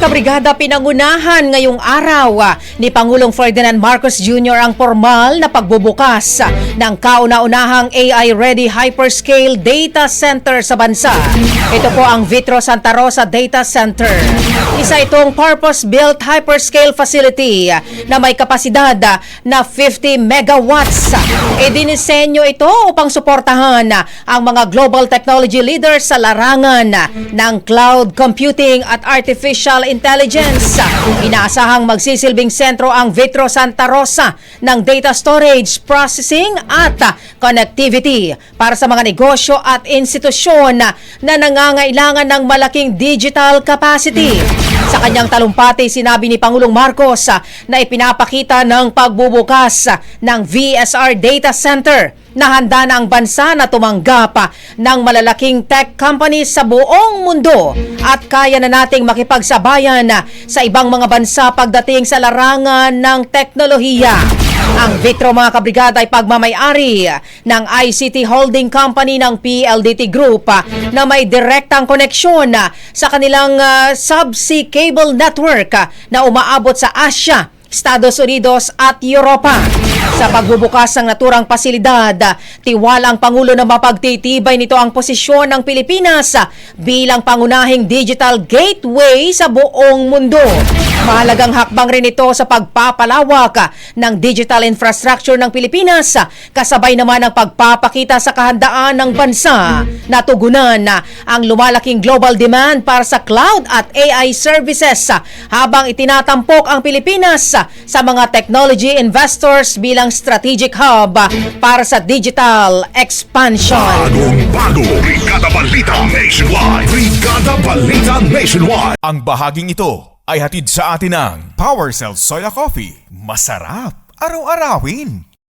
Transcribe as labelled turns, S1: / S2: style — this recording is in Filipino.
S1: kabrigada, pinangunahan ngayong araw ni Pangulong Ferdinand Marcos Jr. ang formal na pagbubukas ng kauna-unahang AI-ready hyperscale data center sa bansa. Ito po ang Vitro Santa Rosa Data Center. Isa itong purpose-built hyperscale facility na may kapasidad na 50 megawatts. Dinisenyo ito upang suportahan ang mga global technology leaders sa larangan ng cloud computing at artificial intelligence. Inaasahang magsisilbing sentro ang Vitro Santa Rosa ng data storage, processing at connectivity para sa mga negosyo at institusyon na nangangailangan ng malaking digital capacity. Sa kanyang talumpati, sinabi ni Pangulong Marcos na ipinapakita ng pagbubukas ng VSR Data Center na handa na ang bansa na tumanggap ng malalaking tech companies sa buong mundo at kaya na nating makipagsabayan sa ibang mga bansa pagdating sa larangan ng teknolohiya. Ang Vitro, mga kabrigada, ay pagmamay-ari ng ICT Holding Company ng PLDT Group na may direktang koneksyon sa kanilang subsea cable network na umaabot sa Asia, Estados Unidos at Europa. Sa pagbubukas ng naturang pasilidad, tiwala ang Pangulo na mapagtitibay nito ang posisyon ng Pilipinas bilang pangunahing digital gateway sa buong mundo. Mahalagang hakbang rin ito sa pagpapalawak ng digital infrastructure ng Pilipinas, kasabay naman ang pagpapakita sa kahandaan ng bansa na tugunan ang lumalaking global demand para sa cloud at AI services habang itinatampok ang Pilipinas sa mga technology investors bilang strategic hub para sa digital expansion.
S2: Bagong Brigada Balita Nationwide. Brigada Balita Nationwide.
S3: Ang bahaging ito ay hatid sa atin ng PowerCell Soya Coffee. Masarap araw-arawin.